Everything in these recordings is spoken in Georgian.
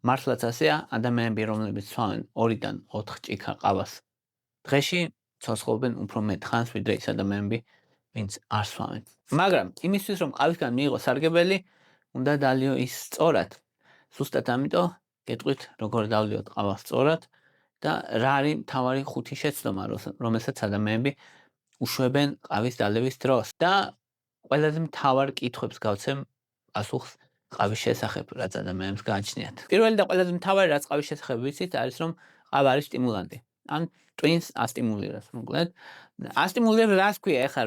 მართლაც ასეა, ადამიანები, რომლებიც სვამენ 2-დან 4 ჭიქა ყავას დღეში, ცოცხლობენ უფრო მეტ ხანს, ვიდრე ის ადამიანები, ვინც არ სვამენ. მაგრამ იმისთვის, რომ ყავისგან მიიღოს სარგებელი, უნდა დალიო ის სწორად. ზუსტად ამიტომ გეტყვით, როგორ დავლიოთ ყავას სწორად და რა არის მთავარი 5 შეცდომა, რომელსაც ადამიანები უშვებენ ყავის დალევის დროს. და ყველაზე მთავარ კითხვებს გავცემ პასუხს ყავის შესახებ, რაც ადამიანებს გააჩნიათ. პირველი და ყველაზე მთავარი, რაც ყავის შესახებ ვიცით, არის რომ ყავა არის სტიმულანტი. ან ტვინს ასტიმულირებს, მოკლედ. ასტიმულირებს რას ქვია, ეხლა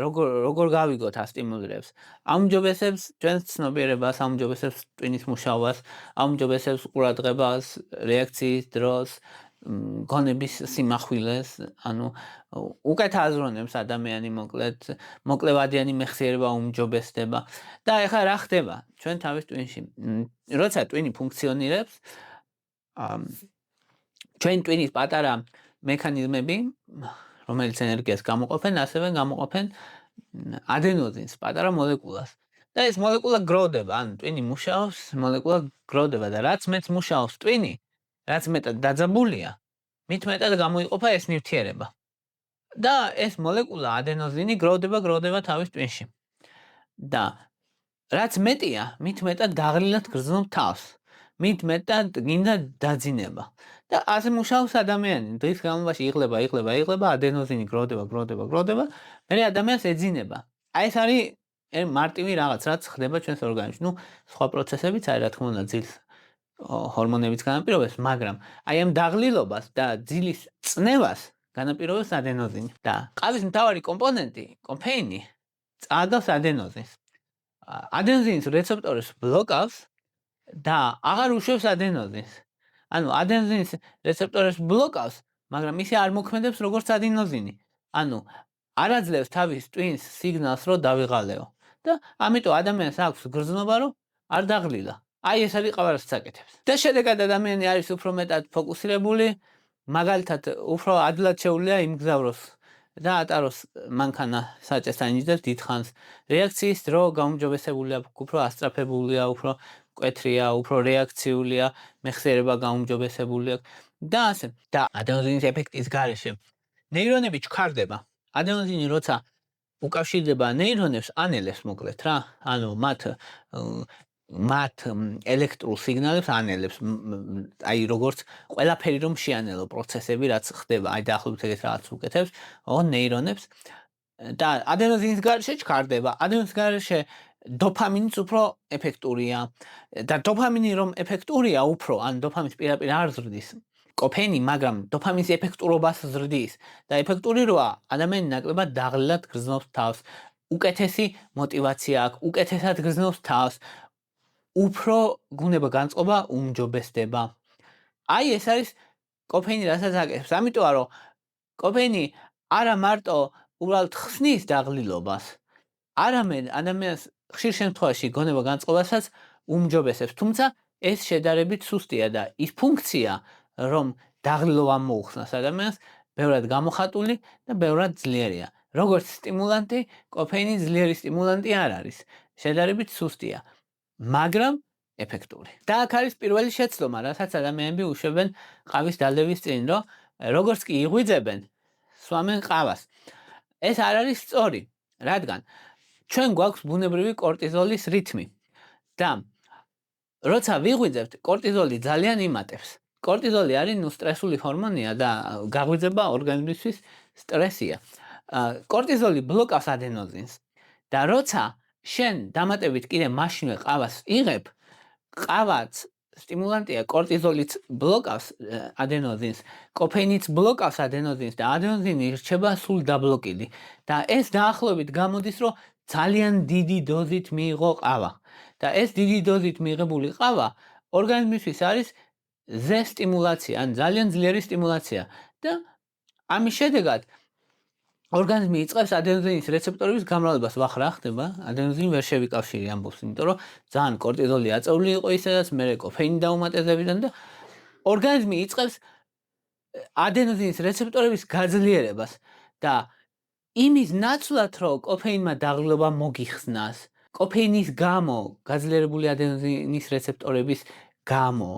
როგორ გავიგოთ ასტიმულირებს? აუმჯობესებს ჩვენს ცნობიერებას, აუმჯობესებს ტვინის მუშაობას, აუმჯობესებს ყურადღებას, რეაქციის დროს, გონების სიმახვილეს, ანუ უკეთ აზროვნებს ადამიანი, მოკლედ, მოკლევადიანი მეხსიერება უმჯობესდება. და ეხლა რა ხდება ჩვენ თავის ტვინში? როცა ტვინი ფუნქციონირებს, ჩვენ ტვინის პატარა მექანიზმები, რომელიც ენერგიას გამოყოფენ, ასევე გამოყოფენ ადენოზინს, პატარა მოლეკულას. და ეს მოლეკულა გროვდება, ანუ ტვინი მუშაობს, მოლეკულა გროვდება და რაც მეტ მუშაობს ტვინი, რაც მეტად დაძაბულია, მით მეტად გამოიყოფა ეს ნივთიერება. და ეს მოლეკულა ადენოზინი გროვდება თავის ტვინში. და რაც მეტია, მით მეტად დაღლილად გრძნობს თავს. მით მეტად გინდა დაძინება. და ასე მუშაობს ადამიანი. დღის განმავლობაში იღლება, ადენოზინი გროვდება, მერე ადამიანს ეძინება. აი ეს არის მარტივი რაღაც, რაც ხდება ჩვენს ორგანიზმში. სხვა პროცესებიც არის, რა თქმა უნდა, ძილს ჰორმონებიც განაპირობებს, მაგრამ აი ამ დაღლილობას და ძილის წნევას განაპირობებს ადენოზინი. და ყავის მთავარი კომპონენტი, კოფეინი, წააგავს ადენოზინს. ადენოზინის რეცეპტორებს ბლოკავს და აღარ უშვებს ადენოზინს. ანუ ადენოზინის რეცეპტორებს ბლოკავს, მაგრამ ისე არ მოქმედებს როგორც ადენოზინი. ანუ არ აძლევს თავის ტვინს სიგნალს, რომ დავიღალეო. და ამიტომ ადამიანს აქვს გრძნობა, რომ არ დაღლილა. აი ეს არის ყავა, რასაც აკეთებს. და შედეგად ადამიანი არის უფრო მეტად ფოკუსირებული, მაგალითად, უფრო ადვილად შეუძლია იმგზავროს და ატაროს მანქანა საჭესთან იჯდებს დიდხანს. რეაქციის დრო გაუმჯობესებულია, უფრო ასწრაფებულია, უფრო მკვეთრია, უფრო რეაქციულია, მეხსიერება გაუმჯობესებული აქვს და ასე. და ადენოზინის ეფექტის გარეშე ნეირონები ჩქარდება. ადენოზინი როცა უკავშირდება ნეირონებს, ანელებს მოკლედ რა, ანუ მათ ელექტრულ სიგნალებს ანელებს, აი როგორც ყველაფერი რომ შეანელო პროცესები, რაც ხდება, აი დაახლოებით ეგეთ რაღაც უკეთებს, ნეირონებს და ადენოზინის გარეშე ჩქარდება. ადენოზინის გარეშე დოფამინიც უფრო ეფექტურია და დოფამინი რომ ეფექტურია უფრო, ან დოფამინს პირდაპირ არ ზრდის კოფეინი, მაგრამ დოფამინის ეფექტურობას ზრდის და ეფექტური როა, ადამიანი ნაკლებად დაღლილად გრძნობს თავს, უკეთესი მოტივაცია აქვს, უკეთესად გრძნობს თავს, უფრო გუნება განწყობა უმჯობესდება. აი ეს არის კოფეინი, რასაც აკეთებს. ამიტომ რომ კოფეინი არა მარტო უბრალოდ ხსნის დაღლილობას, არამედ ადამიანს ხშირ შემთხვევაში გონება განწყობასაც უმჯობესებს. თუმცა ეს შედარებით სუსტია და ის ფუნქცია, რომ დაღლილობა მოუხსნას ადამიანს, ბევრად გამოხატული და ბევრად ძლიერია. როგორც სტიმულანტი, კოფეინი ძლიერი სტიმულანტი არ არის. შედარებით სუსტია, მაგრამ ეფექტური. და აქ არის პირველი შეცდომა, რასაც ადამიანები უშვებენ ყავის დალევის წინ, რომ როგორც კი იღვიძებენ, სვამენ ყავას. ეს არ არის სწორი, რადგან ჩვენ გვაქვს ბუნებრივი კორტიზოლის რითმი და როცა ვიღვიძებთ, კორტიზოლი ძალიან იმატებს. კორტიზოლი არის სტრესული ჰორმონია და გაღვიძება ორგანიზმისთვის სტრესია. კორტიზოლი ბლოკავს ადენოზინს და როცა შენ დამატებით კიდე მაშინვე ყავას იღებ, ყავაც სტიმულანტია, კორტიზოლიც ბლოკავს ადენოზინს, კოფეინიც ბლოკავს ადენოზინს და ადენოზინი რჩება სულ დაბლოკილი. და ეს დაახლოებით გამოდის, რომ ძალიან დიდი დოზით მიიღო ყავა. და ეს დიდი დოზით მიღებული ყავა ორგანიზმისთვის არის ზე სტიმულაცია, ან ძალიან ძლიერი სტიმულაცია და ამის შედეგად ორგანიზმი იწყებს ადენოზინის რეცეპტორების გამრავლებას. ვახ რა ხდება? ადენოზინი ვერ შევიკავშირი ამბობს, იმიტომ რომ ძალიან კორტიზოლი აწეული იყო ისედაც, მერე კოფეინი დაუმატებებიდან და ორგანიზმი იწყებს ადენოზინის რეცეპტორების გაძლიერებას და იმის ნაცვლად, რომ კოფეინმა დაღლილობა მოგიხსნას, კოფეინის გამო, გაძლიერებული ადენოზინის რეცეპტორების გამო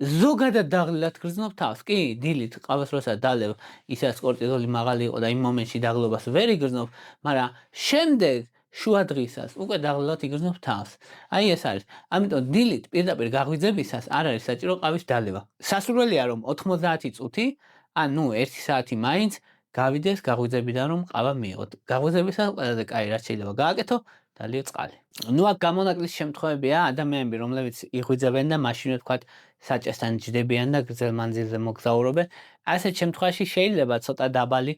ზოგადად დაღლილად გრძნობ თავს. კი, დილით ყავას როცა დალევ, ისაც კორტიზოლი მაღალი იყო და იმ მომენტში დაღლობას ვერ იგრძნობ, მაგრამ შემდეგ შუა დღისას უკვე დაღლილად იგრძნობ თავს. აი ეს არის. ამიტომ დილით პირდაპირ გაღვიძებისას არ არის საჭირო ყავის დალევა. სასურველია რომ 90 წუთი, ანუ 1 საათი მაინც გავიდეს გაღვიძებიდან რომ ყავა მიიღოთ. გაღვიძებისას ყველაზე კაი რაც შეიძლება გააკეთო, დალიო წყალი. ნუ აქ გამონაკლის შემთხვევებია ადამიანები, რომლებიც იღვიძებენ და მაშინვე თქვათ საჭესთან ჯდებიან და გრძელ მანძილზე მოგზაურობენ. ასეთ შემთხვევაში შეიძლება ცოტა დაბალი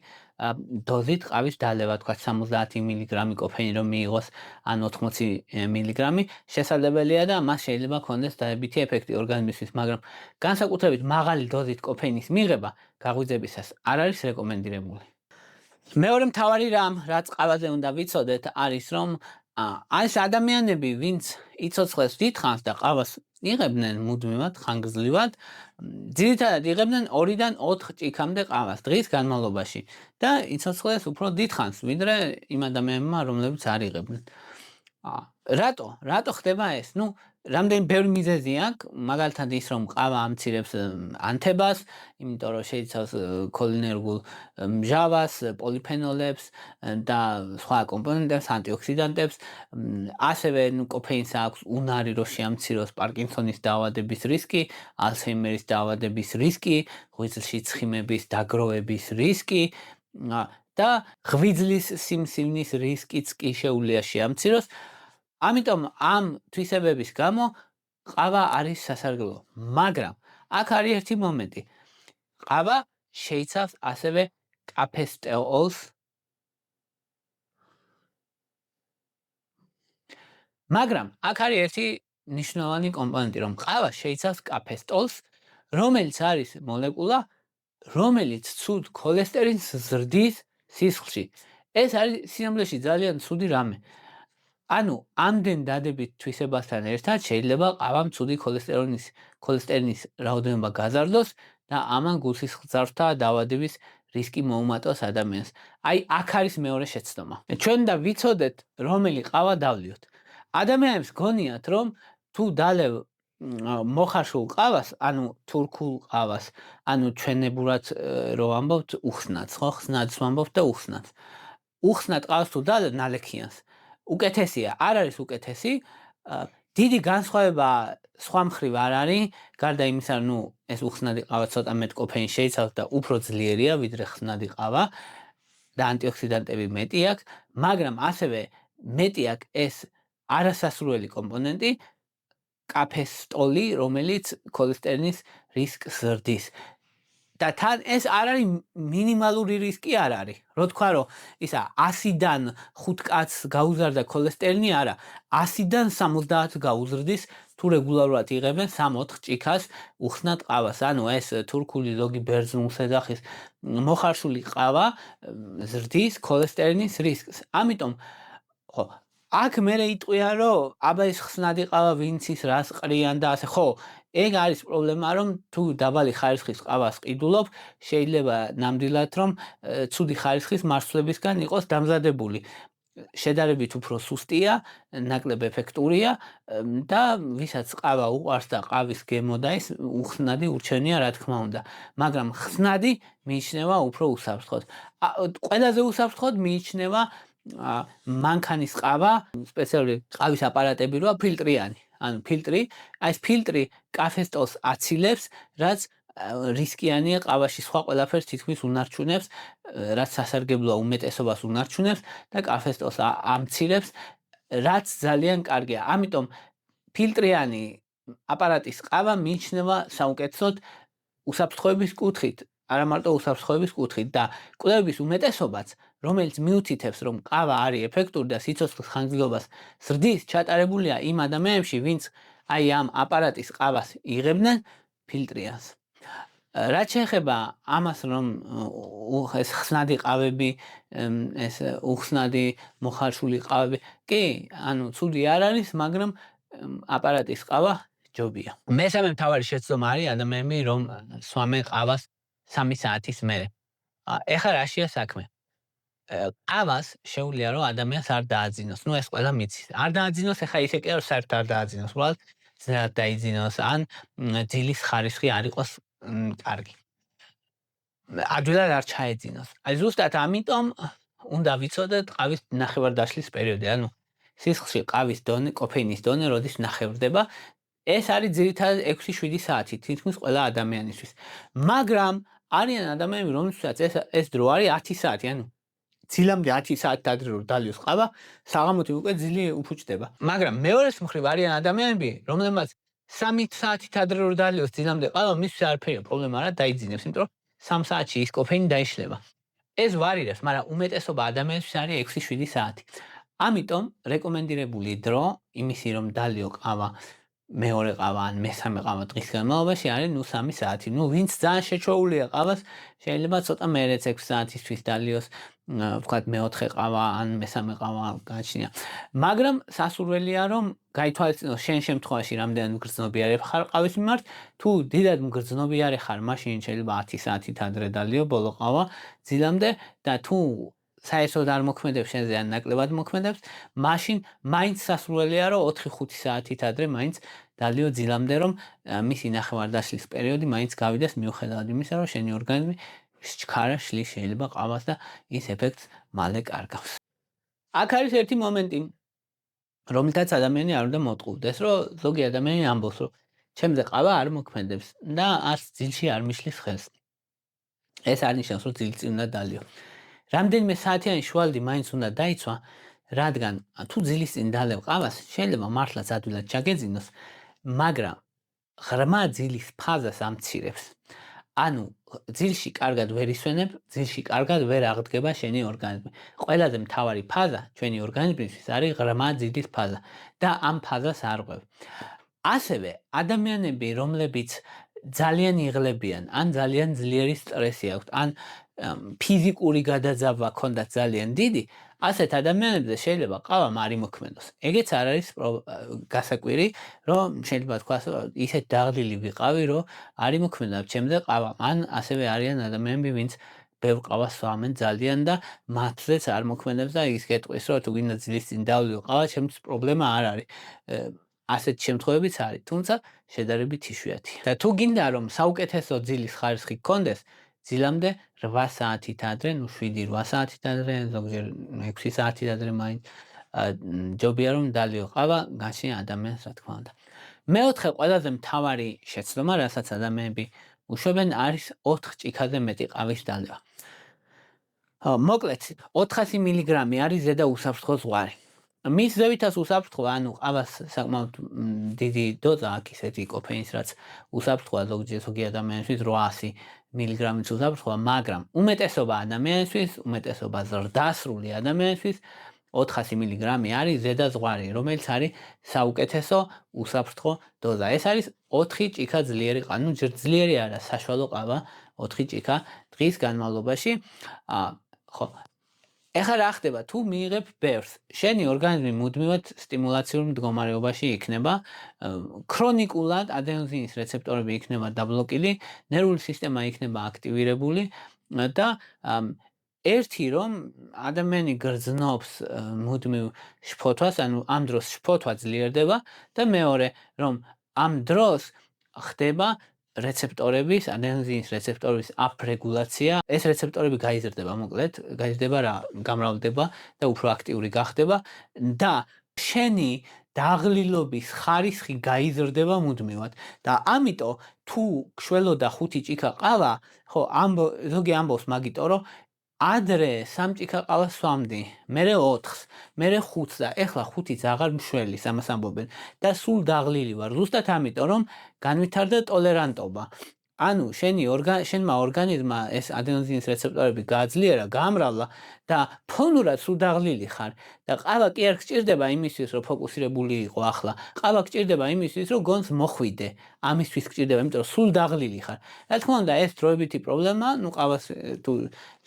დოზით ყავის დალევა, თქვათ 70 მგ კოფეინი რომ მიიღოს, ან 80 მგ, შესაძლებელია და მას შეიძლება ქონდეს დადებითი ეფექტი ორგანიზმისთვის, მაგრამ განსაკუთრებით მაღალი დოზით კოფეინის მიღება გაღვიძებისას არ არის რეკომენდირებული. მეორე მთავარი რამ, რაც ყავაზე უნდა ვიცოდეთ, არის რომ ეს ადამიანები, ვინც იცოცხლეს დიდხანს და ყავას იღებდნენ მუდმივად, ხანგრძლივად, ძირითადად იღებდნენ 2-დან 4 ჭიქამდე ყავას დღის განმავლობაში და იცოცხლეს უფრო დიდხანს, ვიდრე იმ ადამიანებმა, რომლებიც არ იღებდნენ. რატო ხდება ეს? ნუ რამდენი ბევრი მიზეზი აქვს, მაგალითად ის რომ ყავა ამცირებს ანთებას, იმიტომ რომ შეიცავს ქოლინერგულ მჟავას, პოლიფენოლებს და სხვა კომპონენტებს, ანტიოქსიდანტებს, ასევე კოფეინს აქვს უნარი რომ შეამციროს პარკინსონის დაავადების რისკი, ალცჰეიმერის დაავადების რისკი, ღვიძლში ცხიმების დაგროვების რისკი და ღვიძლის სიმსივნის რისკიც კი შეუძლია შეამციროს. ამიტომ ამ თვისებების გამო ყავა არის სასარგებლო, მაგრამ აქ არის ერთი მომენტი. ყავა შეიცავს ასევე კაფესტეოლს, მაგრამ აქ არის ერთი მნიშვნელოვანი კომპონენტი, რომ ყავა შეიცავს კაფესტოლს, რომელიც არის მოლეკულა, რომელიც ცუდ ქოლესტერინს ზრდის სისხლში. ეს არის სინამდვილეში ძალიან ცუდი რამე. ანუ ამდენ დადებით თვისებასთან ერთად შეიძლება ყავამ ცუდი ქოლესტერინის რაოდენობა გაზარდოს და ამან გულსისხლძარღვთა დაავადების რისკი მოუმატოს ადამიანს. აი აქ არის მეორე შეცდომა. ჩვენ და ვიცოდეთ, რომელი ყავა დავლიოთ. ადამიანებს გონიათ, რომ თუ დალევ მოხარშულ ყავას, ანუ თურქულ ყავას, ანუ ჩვენებურად რო ვამბობთ უხსნადს, ხო, ხსნადს ვამბობთ და უხსნადს. უხსნად ყავს თუ დალევ ნალექიანს. უკეთესია, არ არის უკეთესი, დიდი განსხვავება სხვა მხრივ არ არის, გარდა იმისა, რომ ეს უხსნადი ყავა ცოტა მეტ კოფეინს შეიცავს და უფრო ძლიერია, ვიდრე ხსნადი ყავა და ანტიოქსიდანტები მეტი აქვს, მაგრამ ასევე მეტი აქვს ეს არასასურველი კომპონენტი, კაფესტოლი, რომელიც ქოლესტერინის რისკს ზრდის. და თან ეს არ არის მინიმალური რისკი არ არის. რო თქვა რომ ისა 100-დან 5 კაცს გაუზარდა ქოლესტერინი, არა, 100-დან 70 გაუზრდის თუ რეგულარულად იღებენ 3-4 ჭიქას უხსნად ყავას. ანუ ეს თურქული ზოგი ბერძნულ ოჯახის მოხარშული ყავა ზრდის ქოლესტერინის რისკს. ამიტომ ხო, აქ მერე იტყვია რომ აბა ეს ხსნადი ყავა ვინც ის რას ყრიან და ასე, ხო, ეგ არის პრობლემა, რომ თუ დაბალი ხარისხის ყავას ყიდულობ, შეიძლება ნამდვილად რომ ცუდი ხარისხის მარცვლებისგან იყოს დამზადებული. შედარებით უფრო სუსტია, ნაკლებ ეფექტურია და ვისაც ყავა უყვარს და ყავის გემო და ის უხსნადი ურჩევნია, რა თქმა უნდა. მაგრამ ხსნადი მიიჩნევა უფრო უსაფრთხოდ. ყველაზე უსაფრთხოდ მიიჩნევა მანქანის ყავა, სპეციალური ყავის აპარატები როა ფილტრიანი. ანუ ფილტრი, ეს ფილტრი კაფესტოლს აცილებს, რაც რისკიანია ყავაში სხვა ყველაფერს თითქმის უნარჩუნებს, რაც სასარგებლოა უმეტესობას უნარჩუნებს და კაფესტოლს ამცირებს, რაც ძალიან კარგია. ამიტომ ფილტრიანი აპარატის ყავა მიიჩნევა საუკეთესოდ უსაფრთხოების კუთხით, არა მარტო უსაფრთხოების კუთხით და კვლევების უმეტესობაც, რომელიც მიუთითებს, რომ ყავა არის ეფექტური და სიცოცხლის ხანგრძლივობას ზრდის, ჩატარებულია იმ ადამიანებში, ვინც აი ამ აპარატის ყავას იღებდნენ ფილტრიანს. რაც შეეხება ამას, რომ ეს ხსნადი ყავები, ეს უხსნადი მოხარშული ყავები, კი, ანუ ცუდი არ არის, მაგრამ აპარატის ყავა ჯობია. მესამე მთავარი შეცდომა არის ადამიანები, რომ სვამენ ყავას 3 საათის მერე. ეხლა რაშია საქმე? ყავას შეუძლია რომ ადამიანს არ დააძინოს. ნუ ეს ყველა მიცის. არ დააძინოს, ეხლა ისე კი არ საერთოდ არ დააძინოს. უბრალოდ ძნელად დაიძინოს, ან ძილის ხარისხი არ იყოს კარგი. ადვილად არ ჩაეძინოს. აი ზუსტად ამიტომ უნდა ვიცოდეთ ყავის ნახევარდაშლის პერიოდი, ანუ სისხლში ყავის დონე, კოფეინის დონე როდის ნახევრდება. ეს არის ძირითადად 6-7 საათი თითქმის ყველა ადამიანისთვის. მაგრამ არიან ადამიანები, რომლებსაც ეს დრო არის 10 საათი, ანუ ძილამდე 10 საათი ადრე რომ დალიოს ყავა, საღამოთი უკვე ძილი უფუჭდება. მაგრამ მეორეს მხრივ არიან ადამიანები, რომლებმაც 3 საათით ადრე რომ დალიოს ძილამდე ყავა, მისთვის არაფერი პრობლემა არ დაიძინებს, იმიტომ რომ 3 საათში ის კოფეინი დაიშლება. ეს ვარირებს, მაგრამ უმეტესობა ადამიანისთვის არის 6-7 საათი. ამიტომ რეკომენდირებული დრო იმისი რომ დალიო ყავა მეორე ყავა ან მესამე ყავა დღის განმავლობაში არის 3 საათი. ვინც ძალიან შეჩოულია ყავას, შეიძლება ცოტა მერეც 6 საათისთვის დალიოს, ვთქვათ მეოთხე ყავა ან მესამე ყავა გააჩნია. მაგრამ სასურველია რომ გაითვალისწინოს შენ შემთხვევაში რამდენად მგრძნობიარე ხარ ყავის მიმართ, თუ დიდად მგრძნობიარე ხარ, მაშინ შეიძლება 10 საათით ადრე დალიო ბოლო ყავა ძილამდე და თუ საერთოდ არ მოქმედებს შენზე ან ნაკლებად მოქმედებს, მაშინ მაინც სასურველია რომ 4-5 საათით ადრე მაინც დალიო ძილამდე რომ მისი ნახევარდაშლის პერიოდი მაინც გავიდეს მიუხედავად იმისა რომ შენი ორგანიზმი ჩქარა შლის შეიძლება ყავას და ის ეფექტს მალე კარგავს. აქ არის ერთი მომენტი, რომელთაც ადამიანი არ უნდა მოტყუდეს, რომ ზოგი ადამიანი ამბობს, რომ ჩემზე ყავა არ მოქმედებს და არც ძილში არ მიშლის ხელს. ეს არ ნიშნავს, რომ ძილი წინ უნდა დალიო. რამდენიმე საათიანი შუალდი მაინც უნდა დაიცვა, რადგან თუ ძილის წინ დალევ ყავას, შეიძლება მართლაც ადვილად ჩაგეძინოს, მაგრამ ღრმა ძილის ფაზას ამცირებს. ანუ ძილში კარგად ვერ ისვენებ, ძილში კარგად ვერ აღდგება შენი ორგანიზმი. ყველაზე მთავარი ფაზა ჩვენი ორგანიზმისთვის არის ღრმა ძილის ფაზა და ამ ფაზას არ ყვევ. ასევე ადამიანები, რომლებიც ძალიან იღლებიან, ან ძალიან ძლიერი სტრესი აქვთ, ან ფიზიკური გადაძაბვა ქონდათ ძალიან დიდი, ასეთ ადამიანებზე შეიძლება ყავა არ იმოქმედოს. ეგეც არ არის გასაკვირი, რომ შეიძლება თქვას, ისეთ დაღლილი ვიყავი, რომ არ იმოქმედა ჩემზე ყავა. ან ასევე არიან ადამიანები, ვინც ბევრ ყავას სვამენ ძალიან და მათზეც არ მოქმედებს და ის გეტყვის, რომ თუ გინდა ძილის წინ დავლიო ყავა, ჩემთვის პრობლემა არ არის. ასეთ შემთხვევებიც არის, თუმცა შედარებით იშვიათია. და თუ გინდა რომ საუკეთესო ძილის ხარისხი გქონდეს, ძილამდე 8 საათით ადრე, 7-8 საათით ადრე, ზოგჯერ 6 საათით ადრე მაინც ჯობია რომ დალიო ყავა განშინ ადამიანს, რა თქმა უნდა. მეოთხე ყველაზე მთავარი შეცდომა, რასაც ადამიანები უშვებენ, არის 4 ჭიქაზე მეტი ყავის დალევა. მოკლედ, 400 მილიგრამი არის ზედა უსაფრთხო ზღვარი. მის ზევითაც უსაფრთხოა, ანუ ყავას საკმაოდ დიდი დოზა აქვს ისეთი კოფეინის, რაც უსაფრთხოა ზოგი ადამიანისთვის 800 მილიგრამიც უსაფრთხოა, მაგრამ უმეტესობა ადამიანისთვის, უმეტესობა ზრდასრული ადამიანისთვის 400 მილიგრამი არის ზედა ზღვარი, რომელიც არის საუკეთესო უსაფრთხო დოზა. ეს არის 4 ჭიქა ძლიერი ყავა, ну ძლიერი არა, საშუალო ყავა 4 ჭიქა დღის განმავლობაში. ხო. ეხლა რა ხდება, თუ მიიღებ ბევრს, შენი ორგანიზმი მუდმივად სტიმულაციურ მდგომარეობაში იქნება, ქრონიკულად ადენოზინის რეცეპტორები იქნება დაბლოკილი, ნერვული სისტემა იქნება აქტივირებული და ერთი რომ ადამიანი გრძნობს მუდმივ შფოთვას, ანუ ამ დროს შფოთვა ძლიერდება და მეორე რომ ამ დროს ხდება რეცეპტორების, ადენოზინის რეცეპტორების აპრეგულაცია. ეს რეცეპტორები გაიზრდება, მოკლედ, გაიზრდება რა, გამრავლდება და უფრო აქტიური გახდება და შენი დაღლილობის ხარისხი გაიზრდება მუდმივად. და ამიტომ თუ გშველოდა 5 ჭიქა ყავა, ხო, ზოგი ამბობს მაგიტო, რომ ადრე 3 ჭიქა ყავას სვამდი, მერე 4-ს, მერე 5-ს და ეხლა 5-იც აღარ მშველის, ამას ამბობენ და სულ დაღლილი ვარ. ზუსტად ამიტომ, რომ განვითარდა ტოლერანტობა. ანუ შენმა ორგანიზმმა ეს ადენოზინის რეცეპტორები გააძლიერა, გაამრავლა და ფონურად სულ დაღლილი ხარ და ყავა კი არ გჭირდება იმისთვის, რომ ფოკუსირებული იყო ახლა. ყავა გჭირდება იმისთვის, რომ გონს მოხვიდე. ამისთვის გჭირდება, იმიტომ რომ სულ დაღლილი ხარ. რა თქმა უნდა, ეს დროებითი პრობლემა, ну ყავას თუ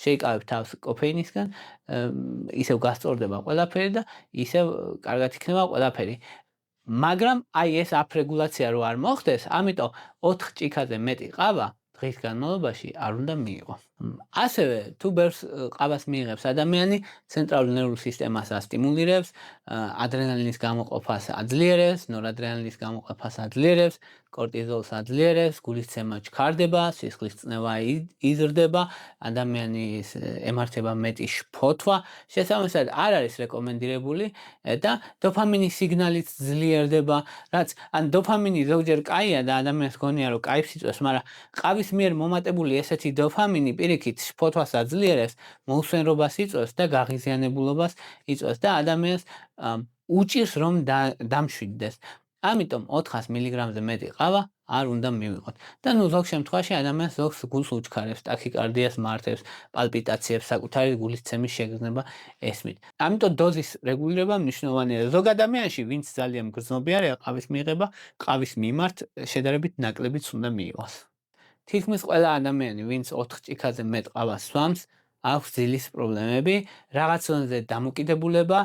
შეიკავებ თავს კოფეინისგან, ისევ გასწორდება ყველაფერი და ისევ კარგად იქნება ყველაფერი. მაგრამ აი ეს აპრეგულაცია რო არ მოხდეს, ამიტომ 4 ჭიქაზე მეტი ყავა დღის განმავლობაში არ უნდა მიიღო. ასევე თუ ბევრს ყავას მიიღებს ადამიანი, ცენტრალურ ნერვულ სისტემას ასტიმულირებს, ადრენალინის გამოყოფას აძლიერებს, ნორადრენალინის გამოყოფას აძლიერებს, კორტიზოლს აძლიერებს, გულისცემა ჩქარდება, სისხლის წნევა იზრდება, ადამიანის ემართება მეტი შფოთვა, შესაბამისად არ არის რეკომენდირებული და დოფამინის სიგნალიც ძლიერდება, რაც ან დოფამინი ზოგჯერ კაია და ადამიანს გონია რომ კაიფს იწვევს, მაგრამ ყავის მიერ მომატებული ესეთი დოფამინი პირიქით შფოთვას აძლიერებს, მოუსვენრობას იწვევს და გაღიზიანებულობას იწვევს და ადამიანს უჭირს რომ დამშვიდდეს. ამიტომ 400 მგ-ზე მეტი ყავა არ უნდა მივიღოთ. და ზოგ შემთხვევაში ადამიანს ზოგს გულს უჩქარებს, ტაქიკარდიას მართებს, პალპიტაციებს, საკუთარი გულისცემის შეგრძნება ესმით. ამიტომ დოზის რეგულირება მნიშვნელოვანია. ზოგ ადამიანში, ვინც ძალიან გრძნობიარეა ყავის მიღება, ყავის მიმართ შედარებით ნაკლებიც უნდა მიიღოს. თითქმის ყველა ადამიანი, ვინც 4 ჭიქაზე მეტ ყავას სვამს, აქვს ძილის პრობლემები, რაღაც ზონაზე დამოკიდებულება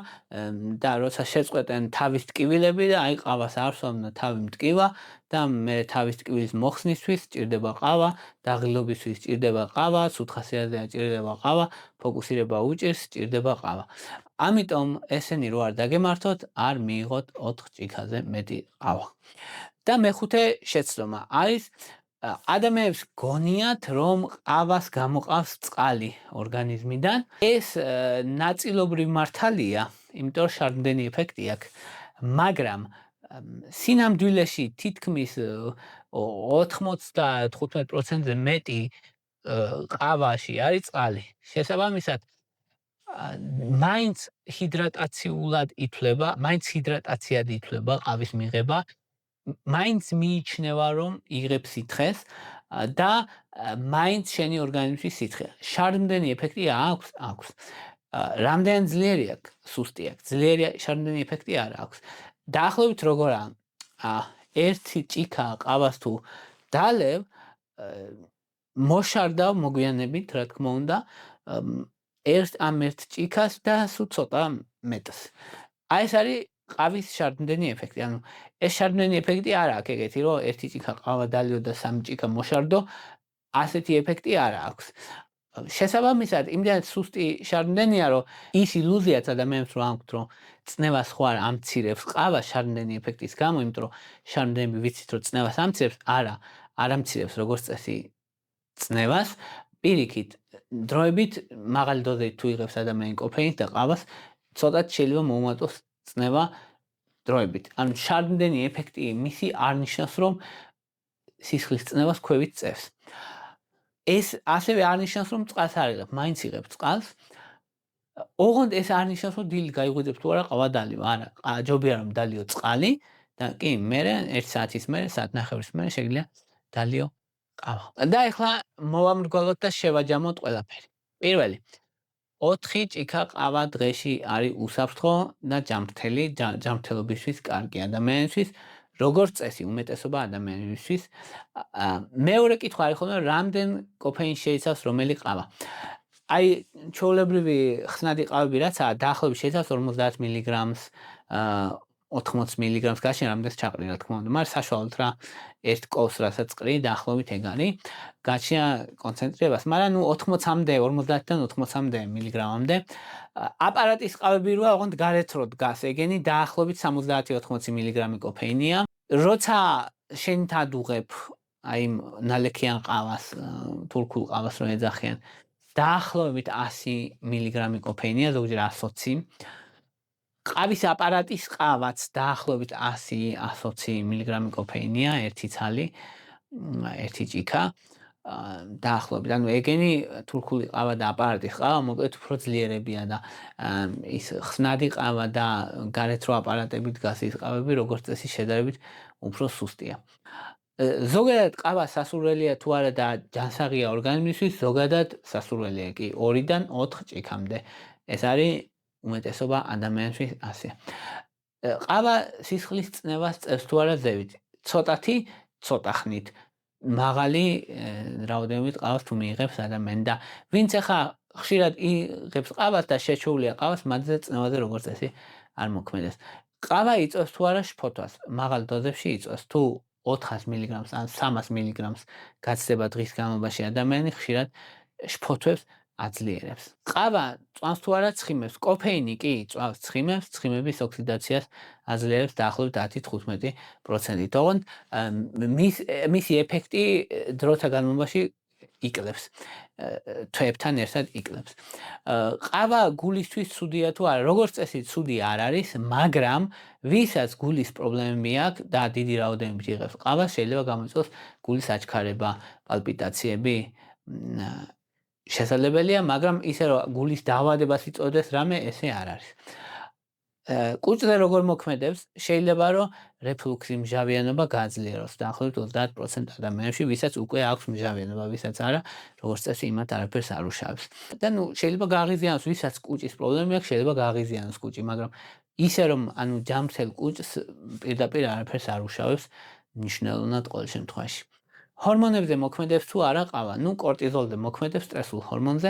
და როცა შეწყვეტენ თავის ტკივილები და აი ყავას არ სვამდა, თავი მტკივა და მე თავის ტკივილის მოხსნისთვის სჭირდება ყავა, დაღლილობისთვის სჭირდება ყავა, სუთხასიათზეა სჭირდება ყავა, ფოკუსირება უჭირს, სჭირდება ყავა. ამიტომ ესენი რო არ დაგემართოთ, არ მიიღოთ 4 ჭიქაზე მეტი ყავა. და მეხუთე შეცდომა არის ადამიანებს გონიათ რომ ყავას გამოყავს წყალი ორგანიზმიდან. ეს ნაწილობრივ მართალია, იმიტომ რომ შარდმდენი ეფექტი აქვს, მაგრამ სინამდვილეში თითქმის 95%-ზე მეტი ყავაში არის წყალი. შესაბამისად, მაინც ჰიდრატაციულად ითვლება, მაინც ჰიდრატაციად ითვლება ყავის მიღება. მაინც მიიჩნევა რომ იღებ სითხეს და მაინც შენი ორგანიზმში სითხე. შარდმდენი ეფექტი აქვს. რამდენ ძლიერი აქვს? სუსტი აქვს. ძლიერი შარდმდენი ეფექტი არ აქვს. დაახლოებით როგორა ერთი ჭიქა ყავას თუ დალევ, მოშარდავ მოგვიანებით, რა თქმა უნდა, ერთ ჭიქას და სულ ცოტა მეტს. აი ეს არის ყავის შარდმდენი ეფექტი. ანუ ეს შარდმდენი ეფექტი არ აქვს ეგეთი, რომ ერთი ჭიქა ყავა დალევ და 3 ჭიქა მოშარდო, ასეთი ეფექტი არ აქვს. შესაბამისად, იმდენად სუსტი შარდმდენია, რომ ის ილუზიაც ადამიანებს რომ აქვთ, რომ წნევას ხო არ ამცირებს ყავა შარდმდენი ეფექტის გამო, იმიტომ რომ შარდმდენები ვიცით, რომ წნევას ამცირებს, არ ამცირებს როგორც წესი წნევას. პირიქით, დროებით მაღალი დოზით თუ იღებს ადამიანი კოფეინს და ყავას, ცოტა შეიძლება მოუმატოს წნევა დროებით. ანუ შარდმდენი ეფექტი მისი არ ნიშნავს, რომ სისხლის წნევას ქვევით წევს. ეს ასევე არ ნიშნავს, რომ წყალს არ იღებ, მაინც იღებ წყალს. ოღონდ ეს არ ნიშნავს, რომ დილით გაიგუძებ თუ არა ყავა დალივ. არა, ჯობია რომ დალიო წყალი და კი, მერე 1 საათის მერე, საათნახევრის მერე შეგიძლია დალიო ყავა. და ეხლა მოვამრგვალოთ და შევაჯამოთ ყველაფერი. პირველი 4 ჭიქა ყავა დღეში არის უსაფრთხო და ჯანმრთელი, ჯანმრთელობისთვის კარგი ადამიანისთვის, როგორც წესი, უმეტესობა ადამიანისთვის. მეორე კითხვა არის ხოლმე, რამდენ კოფეინს შეიცავს რომელი ყავა. აი, ჩვეულებრივი ხსნადი ყავები რაცაა, დაახლოებით შეიცავს 50 მგ-ს, 80 მგ-ს გაშენ რამდენს ჩაყრი, რა თქმა უნდა, მაგრამ საშუალოდ რა, ერთ კოვს რასაც ყრი, დაახლოებით ეგ არის. გაჩნია კონცენტრირებას, მაგრამ 80-მდე, 50-დან 80-მდე მგ-მდე. აპარატის ყავები როა, ოღონდ გარეთ რო დგას, ეგენი დაახლოებით 70-80 მგ კოფეინია. როცა შენ თადუღებ აი ნალექიან ყავას, თურქულ ყავას რო ეძახიან, დაახლოებით 100 მგ კოფეინია, ზოგჯერ 120. ყავის აპარატის ყავაც დაახლოებით 100-120 მგ კოფეინია, ერთი ცალი, ერთი ჭიქა. დაახლოებით, ანუ ეგენი თურქული ყავა და აპარატის ყავა მოკლედ უფრო ძლიერებია და ის ხსნადი ყავა და გარეთ რო აპარატებით დგას ის ყავები, როგორც წესი შედარებით უფრო სუსტია. ზოგადად ყავა სასურველია თუ არა და ჯანსაღია ორგანიზმისთვის, ზოგადად სასურველია კი 2-დან 4 ჭიქამდე. ეს არის უმეტესობა ადამიანისთვის ასეა. ყავა სისხლის წნევას წევს თუ არა ზევით. ცოტათი, ცოტა ხნით. მაღალი რაოდენობით ყავას თუ მიიღებს ადამიანი და ვინც ახლა ხშირად იღებს ყავას და შეჩვეულია ყავას, მათზე წნევაზე როგორც წესი არ მოქმედებს. ყავა იწვევს თუ არა შფოთვას, მაღალ დოზებში იწვევს. თუ 400 მილიგრამს ან 300 მილიგრამს გაცდება დღის განმავლობაში ადამიანი ხშირად შფოთვებს აძლიერებს. ყავა წვამს თუ არა ცხიმებს, კოფეინი კი წვამს ცხიმებს, ცხიმების ოქსიდაციას აძლიერებს დაახლოებით 10-15%. ოღონდ მისი ეფექტი დროთა განმავლობაში იკლებს. თვეებთან ერთად იკლებს. ყავა გულისთვის ცუდია თუ არა? როგორც წესი ცუდი არ არის, მაგრამ ვისაც გულის პრობლემები აქვს და დიდი რაოდენობით იღებს ყავას, შეიძლება გამოიწვიოს გულის აჩქარება, პალპიტაციები. შესაძლებელია, მაგრამ ისე რომ გულის დაავადებას იწოდეს რამე, ესე არ არის. კუჭზე როგორ მოქმედებს? შეიძლება რომ რეფლუქსი მჟავიანობა გააძლიეროს დაახლოებით 30% ადამიანებში, ვისაც უკვე აქვს მჟავიანობა, ვისაც არა, როგორც წესი იმათ არაფერს არ უშავებს. და შეიძლება გააღიზიანოს, ვისაც კუჭის პრობლემები აქვს, შეიძლება გააღიზიანოს კუჭი, მაგრამ ისე რომ ჯამრთელ კუჭს პირდაპირ არაფერს არ უშავებს, მნიშვნელოვნად ყოველ შემთხვევაში. ჰორმონებზე მოქმედებს თუ არა ყავა? კორტიზოლზე მოქმედებს, სტრესულ ჰორმონზე,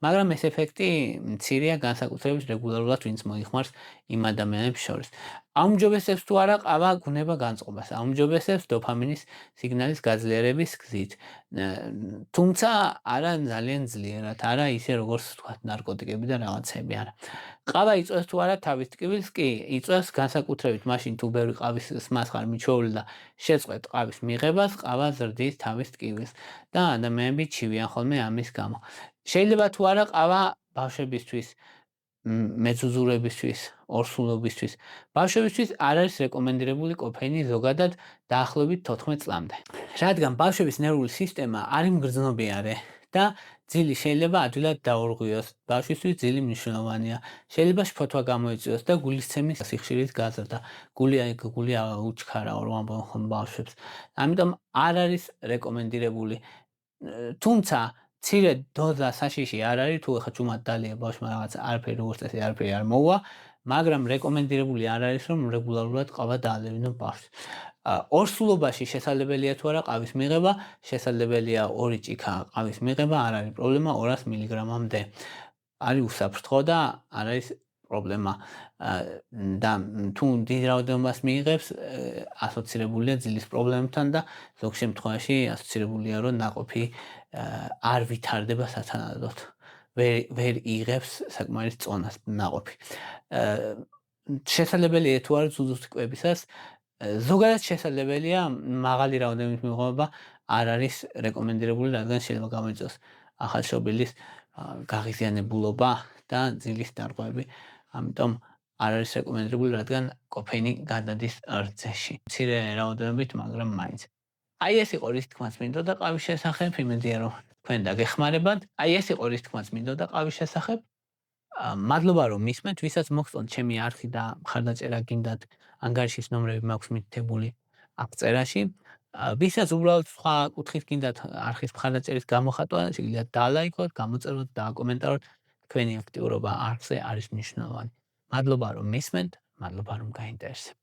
მაგრამ ეს ეფექტი მცირეა განსაკუთრებით რეგულარულად ვინც მოიხმარს იმ ადამიანებს შორის. აუმჯობესებს თუ არა ყავა გუნება განწყობას? აუმჯობესებს დოფამინის სიგნალის გაძლიერების გზით. თუმცა არა ძალიანძლიერად, არა ისე როგორც თქვათ ნარკოტიკები და რაღაცები არა. ყავა იწვევს თუ არა თავის ტკივილს? კი, იწვევს განსაკუთრებით მაშინ თუ ბევრი ყავის სმას ხარ მიჩვეული და შეწყვეტ ყავის მიღებას, ყავა ზრდის თავის ტკივილს და ადამიანები ჩივიან ხოლმე ამის გამო. შეიძლება თუ არა ყავა ბავშვებისთვის, მეძუძურებისთვის, ორსულობისთვის. ბავშვებისთვის არ არის რეკომენდირებული კოფეინი ზოგადად დაახლოებით 14 წლამდე. რადგან ბავშვების ნერვული სისტემა არ იმგრძნობიარე და ძილი შეიძლება ადვილად დაურღვიოს. ბავშვისთვის ძილი მნიშვნელოვანია. შეიძლება შფოთვა გამოიწვიოს და გულისცემის სიხშირის გაზრდა. გული უჩქარა ორ ბავშვებს. ამიტომ არ არის რეკომენდირებული. თუმცა მცირე დოზა საშიში არ არის, თუ ახლა ჭუმად დალია ბავშვმა რაღაც არაფერი როგორც წესი არაფერი არ მოუვა, მაგრამ რეკომენდირებული არ არის, რომ რეგულარულად ყავა დაალევინო ბავშვს. ორსულობაში შესაძლებელია თუ არა ყავის მიღება, შესაძლებელია 2 ჭიქა ყავის მიღება, არ არის პრობლემა 200 მილიგრამამდე. არის უსაფრთხო და არ არის პრობლემა. და თუ დიდ რაოდენობას მიიღებს, ასოცირებულია ძილის პრობლემებთან და ზოგ შემთხვევაში ასოცირებულია, რომ ნაყოფი არ ვითარდება სათანადოდ. ვერ იღებს საკმარის წონას ნაყოფი. შესაძლებელია თუ არა ძუძუსტიკებისას, ზოგადად შესაძლებელია, მაღალი რაოდენობით მიღება არ არის რეკომენდირებული, რადგან შეიძლება გამოიწვიოს ახალშობილის გაღიზიანებულობა და ძილის დარღვევები. ამიტომ არ არის რეკომენდირებული, რადგან კოფეინი გადადის რძეში. მცირე რაოდენობით, მაგრამ მაინც. აი ეს იყო რის თქმაც მინდოდა ყავის შესახებ, იმედია რომ თქვენ დაგეხმარებათ. აი ეს იყო რის თქმაც მინდოდა ყავის შესახებ. მადლობა რომ მისმენთ, ვისაც მოგწონთ ჩემი არხი და მხარდაჭერა გინდათ, ანგარიშის ნომრები მაქვს მითითებული აქ წერაში. ვისაც უბრალოდ სხვა კუთხით გინდათ არხის მხარდაჭერის გამოხატვა, შეგიძლიათ დალაიქოთ, გამოწეროთ და აკომენტაროთ. თქვენი აქტიურობა არხზე არის მნიშვნელოვანი. მადლობა რომ მისმენთ, მადლობა რომ გაინტერესებთ.